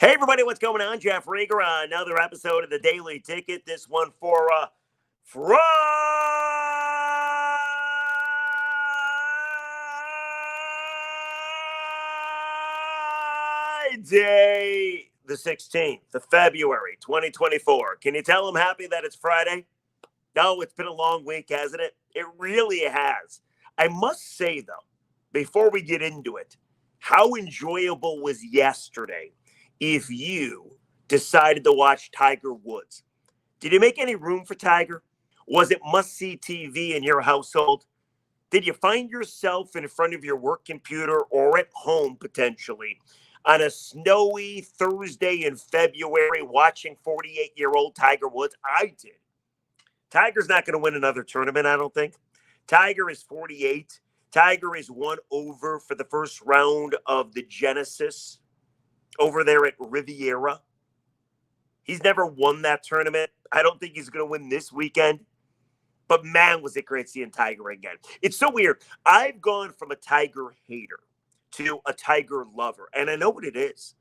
Hey, everybody, what's going on? Jeff Rieger on another episode of the Daily Ticket. This one for Friday, the 16th of February, 2024. Can you tell I'm happy that it's Friday? No, it's been a long week, hasn't it? It really has. I must say, though, before we get into it, how enjoyable was yesterday if you decided to watch Tiger Woods? Did you make any room for Tiger? Was it must-see TV in your household? Did you find yourself in front of your work computer or at home potentially on a snowy Thursday in February watching 48-year-old Tiger Woods? I did. Tiger's not going to win another tournament, I don't think. Tiger is 48. Tiger is 1 over for the first round of the Genesis over there at Riviera. He's never won that tournament. I don't think he's going to win this weekend. But man, was it great seeing Tiger again. It's so weird. I've gone from a Tiger hater to a Tiger lover. And I know what it is.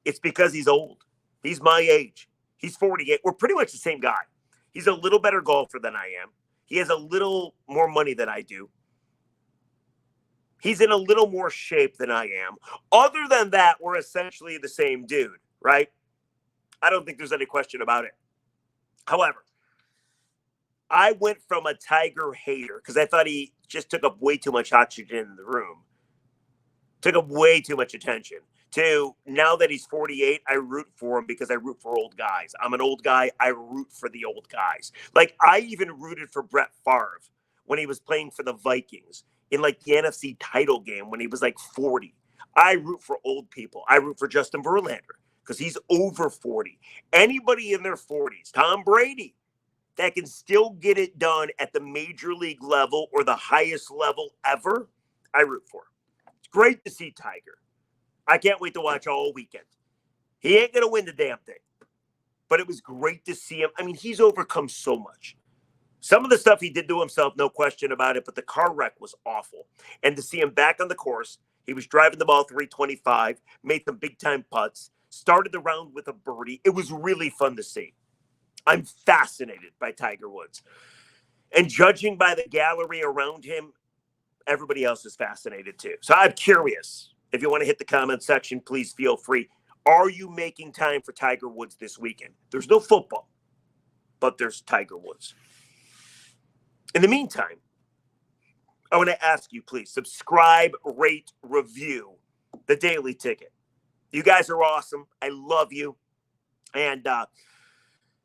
It's because he's old. He's my age. He's 48. We're pretty much the same guy. He's a little better golfer than I am. He has a little more money than I do. He's in a little more shape than I am. Other than that, we're essentially the same dude, right? I don't think there's any question about it. However, I went from a Tiger hater because I thought he just took up way too much oxygen in the room, took up way too much attention, to now that he's 48, I root for him because I root for old guys. I'm an old guy. I root for the old guys. Like, I even rooted for Brett Favre when he was playing for the Vikings in like the NFC title game when he was like 40. I root for old people. I root for Justin Verlander because he's over 40. Anybody in their 40s, Tom Brady, that can still get it done at the major league level or the highest level ever, I root for. It's great to see Tiger. I can't wait to watch all weekend. He ain't going to win the damn thing. But it was great to see him. I mean, he's overcome so much. Some of the stuff he did to himself, no question about it, but the car wreck was awful. And to see him back on the course, he was driving the ball 325, made some big-time putts, started the round with a birdie. It was really fun to see. I'm fascinated by Tiger Woods. And judging by the gallery around him, everybody else is fascinated too. So I'm curious. If you want to hit the comment section, please feel free. Are you making time for Tiger Woods this weekend? There's no football, but there's Tiger Woods. In the meantime, I want to ask you, please, subscribe, rate, review the Daily Ticket. You guys are awesome. I love you. And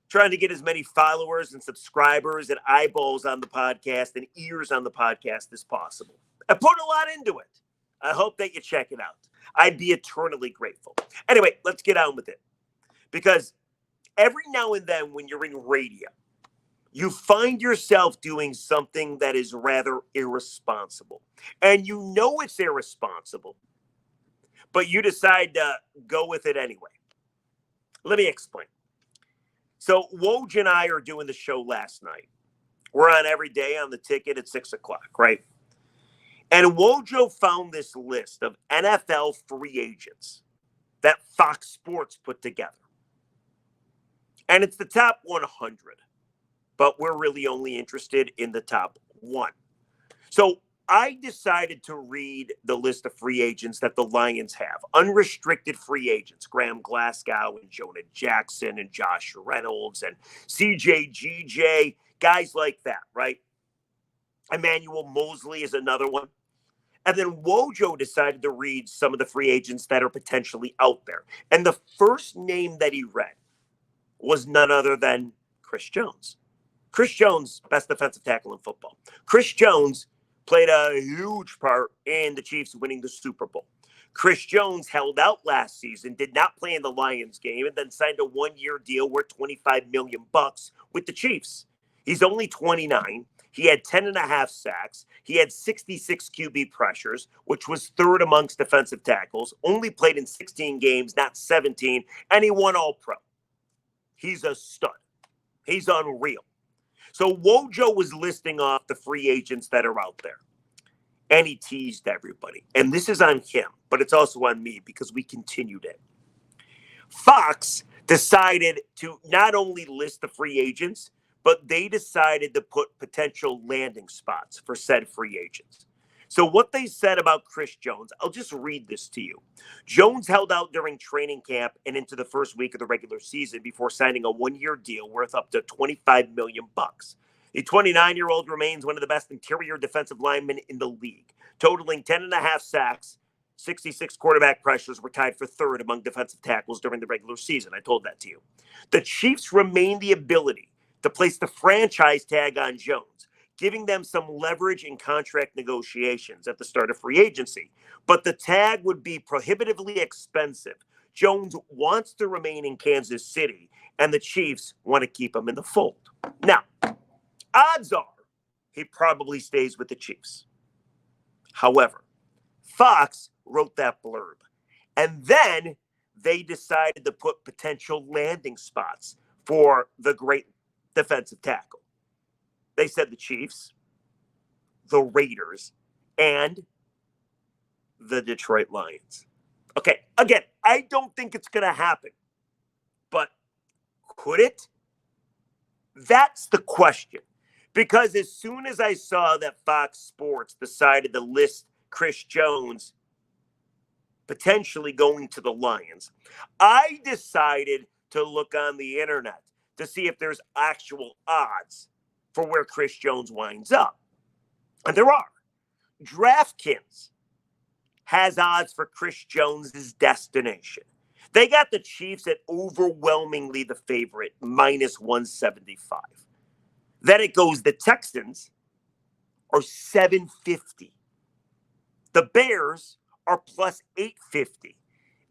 trying to get as many followers and subscribers and eyeballs on the podcast and ears on the podcast as possible. I put a lot into it. I hope that you check it out. I'd be eternally grateful. Anyway, let's get on with it. Because every now and then when you're in radio, you find yourself doing something that is rather irresponsible. And you know it's irresponsible, but you decide to go with it anyway. Let me explain. So Woj and I are doing the show last night. We're on every day on the Ticket at 6 o'clock, right? And Wojo found this list of NFL free agents that Fox Sports put together. And it's the top 100. But we're really only interested in the top 1. So I decided to read the list of free agents that the Lions have. Unrestricted free agents. Graham Glasgow and Jonah Jackson and Josh Reynolds and CJ GJ. Guys like that, right? Emmanuel Mosley is another one. And then Wojo decided to read some of the free agents that are potentially out there. And the first name that he read was none other than Chris Jones. Chris Jones, best defensive tackle in football. Chris Jones played a huge part in the Chiefs winning the Super Bowl. Chris Jones held out last season, did not play in the Lions game, and then signed a one-year deal worth $25 million with the Chiefs. He's only 29. He had 10.5 sacks. He had 66 QB pressures, which was third amongst defensive tackles. Only played in 16 games, not 17, and he won All-Pro. He's a stud. He's unreal. So Wojo was listing off the free agents that are out there. And he teased everybody. And this is on him, but it's also on me because we continued it. Fox decided to not only list the free agents, but they decided to put potential landing spots for said free agents. So, what they said about Chris Jones, I'll just read this to you. Jones held out during training camp and into the first week of the regular season before signing a 1-year deal worth up to $25 million. The 29-year-old remains one of the best interior defensive linemen in the league, totaling 10.5 sacks. 66 quarterback pressures, were tied for third among defensive tackles during the regular season. I told that to you. The Chiefs retain the ability to place the franchise tag on Jones, giving them some leverage in contract negotiations at the start of free agency. But the tag would be prohibitively expensive. Jones wants to remain in Kansas City, and the Chiefs want to keep him in the fold. Now, odds are he probably stays with the Chiefs. However, Fox wrote that blurb. And then they decided to put potential landing spots for the great defensive tackle. They said the Chiefs, the Raiders, and the Detroit Lions. Okay, again, I don't think it's going to happen. But could it? That's the question. Because as soon as I saw that Fox Sports decided to list Chris Jones potentially going to the Lions, I decided to look on the internet to see if there's actual odds for where Chris Jones winds up. And there are. DraftKings has odds for Chris Jones's destination. They got the Chiefs at overwhelmingly the favorite, minus 175. Then it goes the Texans are 750. The Bears are plus 850.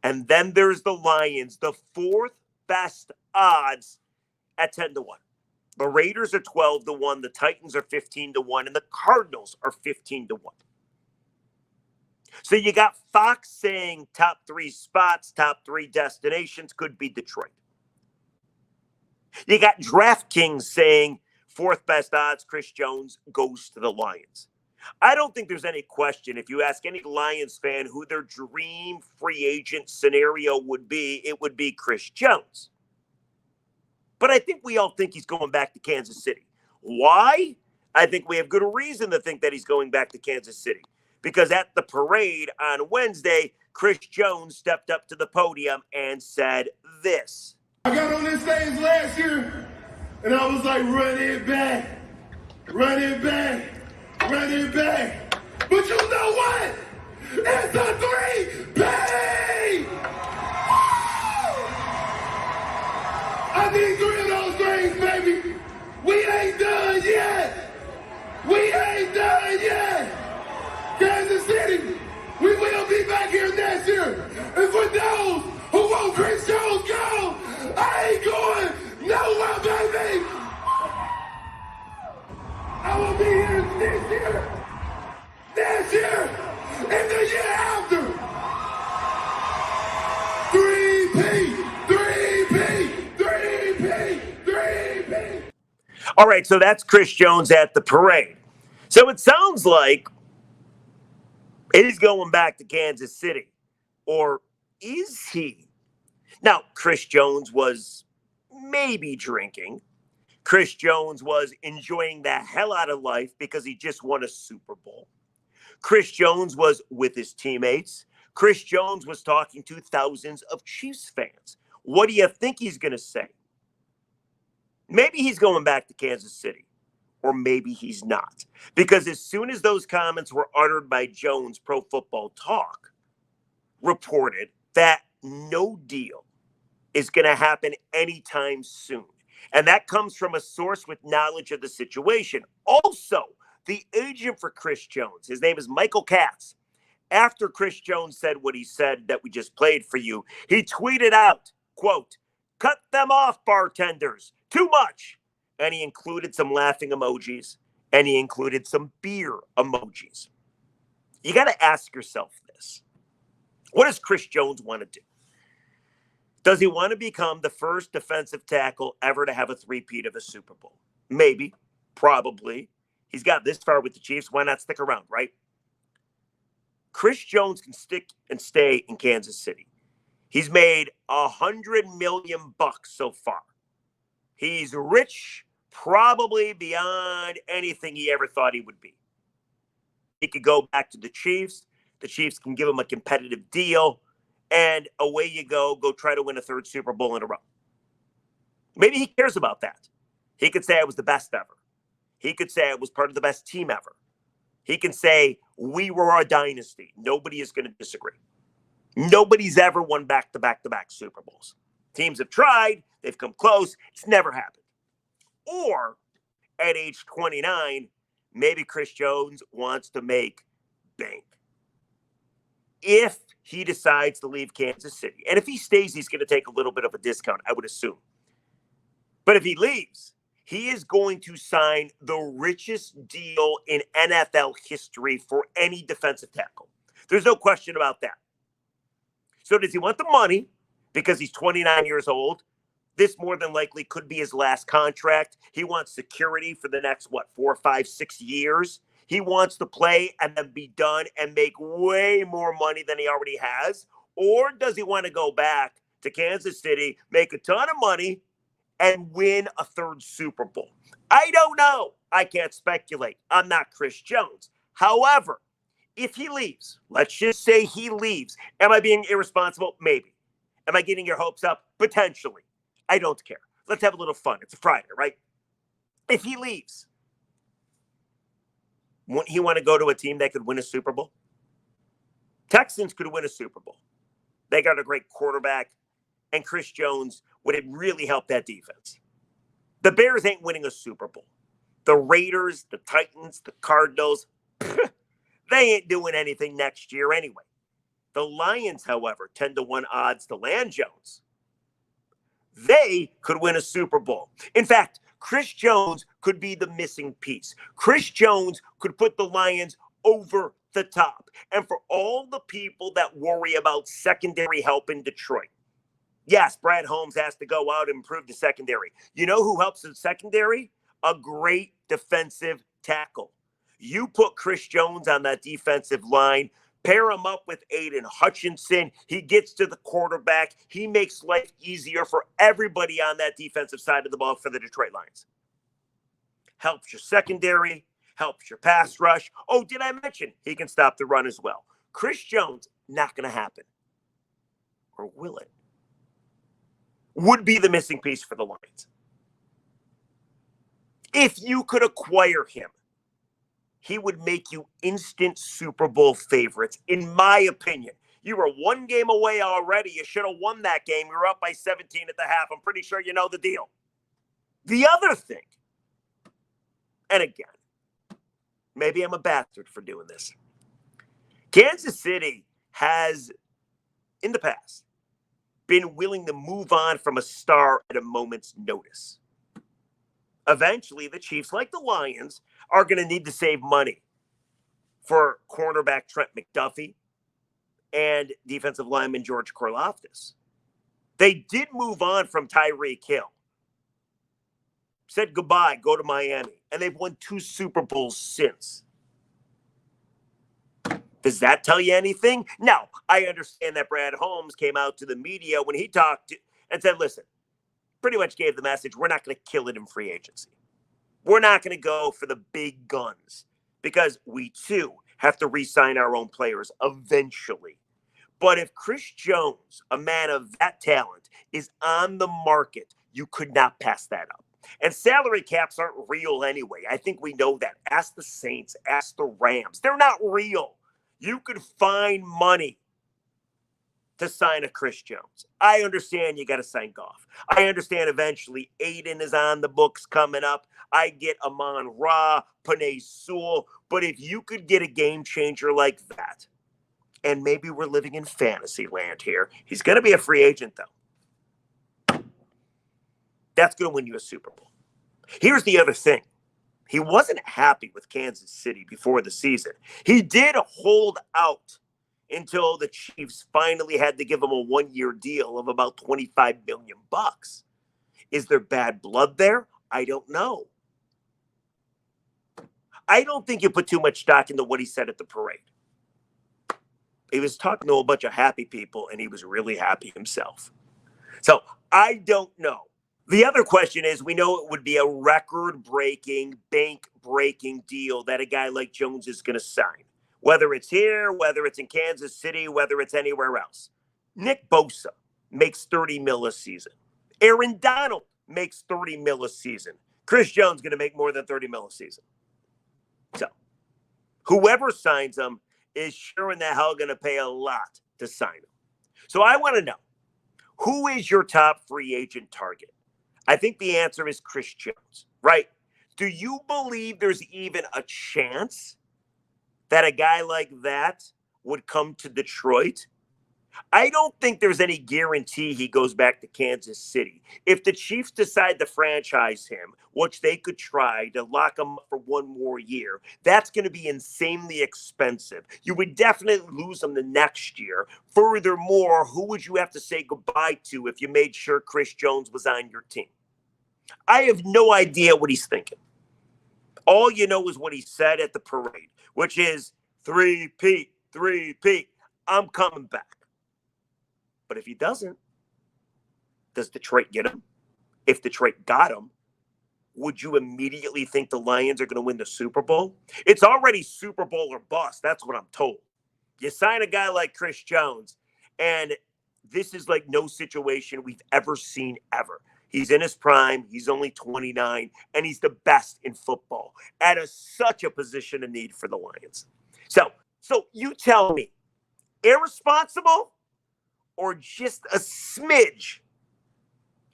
And then there's the Lions, the fourth best odds at 10-1. The Raiders are 12-1, the Titans are 15-1, and the Cardinals are 15-1. So you got Fox saying top 3 spots, top 3 destinations could be Detroit. You got DraftKings saying fourth best odds, Chris Jones goes to the Lions. I don't think there's any question. If you ask any Lions fan who their dream free agent scenario would be, it would be Chris Jones. But I think we all think he's going back to Kansas City. Why? I think we have good reason to think that he's going back to Kansas City. Because at the parade on Wednesday, Chris Jones stepped up to the podium and said this. I got on this stage last year, and I was like, run it back, run it back. Run it back. But you know what? It's a 3-P! I need 3 of those things, baby. We ain't done yet. We ain't done yet. Kansas City, we will be back here next year. And for those who want Chris Jones go, I ain't going nowhere, baby. I will be here next year, and the year after. 3P. All right, so that's Chris Jones at the parade. So it sounds like he's going back to Kansas City. Or is he? Now, Chris Jones was maybe drinking. Chris Jones was enjoying the hell out of life because he just won a Super Bowl. Chris Jones was with his teammates. Chris Jones was talking to thousands of Chiefs fans. What do you think he's going to say? Maybe he's going back to Kansas City, or maybe he's not. Because as soon as those comments were uttered by Jones, Pro Football Talk reported that no deal is going to happen anytime soon. And that comes from a source with knowledge of the situation. Also, the agent for Chris Jones, his name is Michael Katz. After Chris Jones said what he said that we just played for you, he tweeted out, quote, "Cut them off, bartenders. Too much." And he included some laughing emojis, and he included some beer emojis. You got to ask yourself this. What does Chris Jones want to do? Does he want to become the first defensive tackle ever to have a three-peat of a Super Bowl? Maybe, probably. He's got this far with the Chiefs. Why not stick around, right? Chris Jones can stick and stay in Kansas City. He's made $100 million so far. He's rich, probably beyond anything he ever thought he would be. He could go back to the Chiefs. The Chiefs can give him a competitive deal, and away you go. Go try to win a third Super Bowl in a row. Maybe he cares about that. He could say I was the best ever. He could say I was part of the best team ever. He can say we were our dynasty. Nobody is going to disagree. Nobody's ever won back-to-back-to-back Super Bowls. Teams have tried. They've come close. It's never happened. Or at age 29, maybe Chris Jones wants to make bank. If he decides to leave Kansas City, and if he stays, he's going to take a little bit of a discount, I would assume. But if he leaves, he is going to sign the richest deal in NFL history for any defensive tackle. There's no question about that. So does he want the money because he's 29 years old? This more than likely could be his last contract. He wants security for the next, 4, 5, 6 years. He wants to play and then be done and make way more money than he already has. Or does he want to go back to Kansas City, make a ton of money, and win a third Super Bowl? I don't know. I can't speculate. I'm not Chris Jones. However, if he leaves, let's just say he leaves. Am I being irresponsible? Maybe. Am I getting your hopes up? Potentially. I don't care. Let's have a little fun. It's a Friday, right? If he leaves, wouldn't he want to go to a team that could win a Super Bowl? Texans could win a Super Bowl. They got a great quarterback, and Chris Jones would really help that defense. The Bears ain't winning a Super Bowl. The Raiders, the Titans, the Cardinals, they ain't doing anything next year anyway. The Lions, however, 10-1 odds to land Jones. They could win a Super Bowl. In fact, Chris Jones could be the missing piece. Chris Jones could put the Lions over the top. And for all the people that worry about secondary help in Detroit, yes, Brad Holmes has to go out and improve the secondary. You know who helps the secondary? A great defensive tackle. You put Chris Jones on that defensive line, pair him up with Aiden Hutchinson. He gets to the quarterback. He makes life easier for everybody on that defensive side of the ball for the Detroit Lions. Helps your secondary, helps your pass rush. Oh, did I mention he can stop the run as well? Chris Jones, not going to happen. Or will it? Would be the missing piece for the Lions. If you could acquire him, he would make you instant Super Bowl favorites, in my opinion. You were one game away already. You should have won that game. You're up by 17 at the half. I'm pretty sure you know the deal. The other thing, and again, maybe I'm a bastard for doing this. Kansas City has, in the past, been willing to move on from a star at a moment's notice. Eventually, the Chiefs, like the Lions, are going to need to save money for cornerback Trent McDuffie and defensive lineman George Karlaftis. They did move on from Tyreek Hill. Said goodbye, go to Miami. And they've won 2 Super Bowls since. Does that tell you anything? No. I understand that Brad Holmes came out to the media when he talked and said, listen, pretty much gave the message, we're not going to kill it in free agency. We're not going to go for the big guns because we, too, have to re-sign our own players eventually. But if Chris Jones, a man of that talent, is on the market, you could not pass that up. And salary caps aren't real anyway. I think we know that. Ask the Saints, ask the Rams. They're not real. You could find money to sign a Chris Jones. I understand you got to sign Goff. I understand eventually Aiden is on the books coming up. I get Amon Ra, Penei Sewell. But if you could get a game changer like that, and maybe we're living in fantasy land here, he's going to be a free agent, though. That's going to win you a Super Bowl. Here's the other thing. He wasn't happy with Kansas City before the season. He did hold out until the Chiefs finally had to give him a 1-year deal of about $25 million. Is there bad blood there? I don't know. I don't think you put too much stock into what he said at the parade. He was talking to a bunch of happy people, and he was really happy himself. So I don't know. The other question is, we know it would be a record-breaking, bank-breaking deal that a guy like Jones is going to sign, whether it's here, whether it's in Kansas City, whether it's anywhere else. Nick Bosa makes $30 million a season. Aaron Donald makes $30 million a season. Chris Jones is going to make more than $30 million a season. So whoever signs him is sure in the hell going to pay a lot to sign him. So I want to know, who is your top free agent target? I think the answer is Chris Jones, right? Do you believe there's even a chance that a guy like that would come to Detroit? I don't think there's any guarantee he goes back to Kansas City. If the Chiefs decide to franchise him, which they could try to lock him up for one more year, that's going to be insanely expensive. You would definitely lose him the next year. Furthermore, who would you have to say goodbye to if you made sure Chris Jones was on your team? I have no idea what he's thinking. All you know is what he said at the parade, which is three-peat, I'm coming back. But if he doesn't, does Detroit get him? If Detroit got him, would you immediately think the Lions are going to win the Super Bowl? It's already Super Bowl or bust. That's what I'm told. You sign a guy like Chris Jones, and this is like no situation we've ever seen ever. He's in his prime. He's only 29, and he's the best in football at such a position of need for the Lions. So you tell me, irresponsible or just a smidge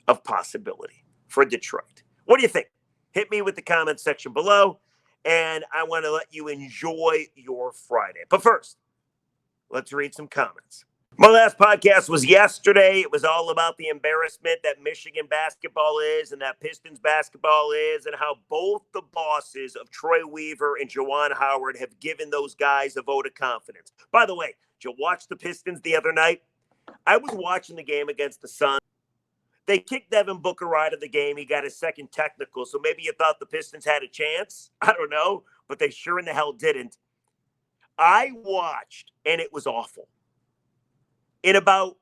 of possibility for Detroit? What do you think? Hit me with the comment section below, and I want to let you enjoy your Friday. But first, let's read some comments. My last podcast was yesterday. It was all about the embarrassment that Michigan basketball is and that Pistons basketball is, and how both the bosses of Troy Weaver and Juwan Howard have given those guys a vote of confidence. By the way, did you watch the Pistons the other night? I was watching the game against the Suns. They kicked Devin Booker out of the game. He got his second technical, so maybe you thought the Pistons had a chance. I don't know, but they sure in the hell didn't. I watched, and it was awful. In about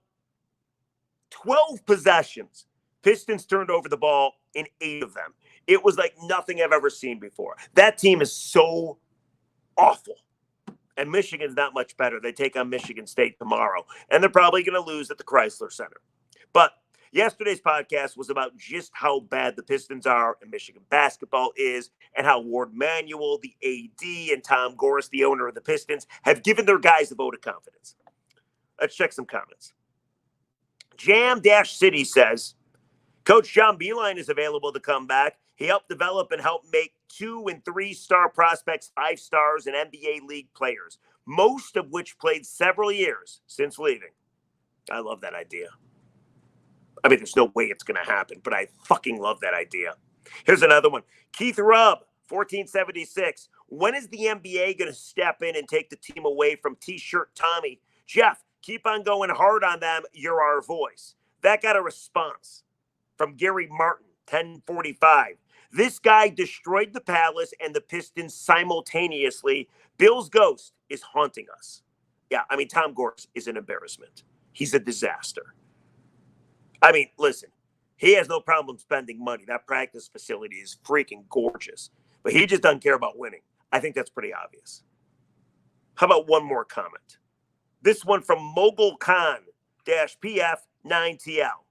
12 possessions, Pistons turned over the ball in 8 of them. It was like nothing I've ever seen before. That team is so awful. And Michigan's not much better. They take on Michigan State tomorrow, and they're probably going to lose at the Chrysler Center. But yesterday's podcast was about just how bad the Pistons are and Michigan basketball is, and how Ward Manuel, the AD, and Tom Gorris, the owner of the Pistons, have given their guys a vote of confidence. Let's check some comments. Jam-City says, Coach John Beilein is available to come back. He helped develop and help make 2- and 3-star prospects 5 stars and NBA League players, most of which played several years since leaving. I love that idea. I mean, there's no way it's going to happen, but I fucking love that idea. Here's another one. Keith Rubb, 1476. When is the NBA going to step in and take the team away from T-shirt Tommy? Jeff, keep on going hard on them. You're our voice. That got a response from Gary Martin, 1045. This guy destroyed the Palace and the Pistons simultaneously. Bill's ghost is haunting us. Yeah, I mean, Tom Gorris is an embarrassment. He's a disaster. I mean, listen, he has no problem spending money. That practice facility is freaking gorgeous. But he just doesn't care about winning. I think that's pretty obvious. How about one more comment? This one from Mogul Khan-PF9TL.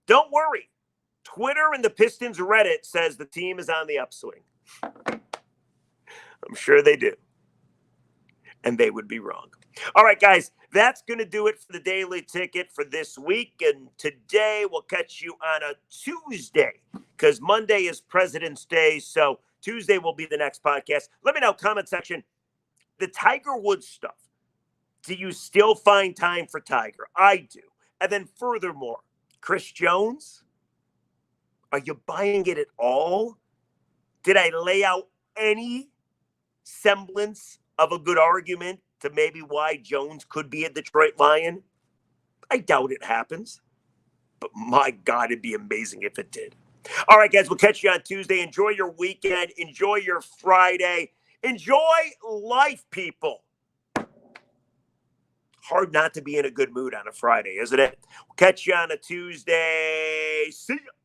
Don't worry. Twitter and the Pistons Reddit says the team is on the upswing. I'm sure they do. And they would be wrong. All right, guys, that's going to do it for the Daily Ticket for this week. And today we'll catch you on a Tuesday because Monday is President's Day. So Tuesday will be the next podcast. Let me know, comment section, the Tiger Woods stuff. Do you still find time for Tiger? I do. And then furthermore, Chris Jones, are you buying it at all? Did I lay out any semblance of a good argument to maybe why Jones could be a Detroit Lion? I doubt it happens. But my God, it'd be amazing if it did. All right, guys, we'll catch you on Tuesday. Enjoy your weekend. Enjoy your Friday. Enjoy life, people. hard not to be in a good mood on a Friday, isn't it? We'll catch you on a Tuesday. See ya.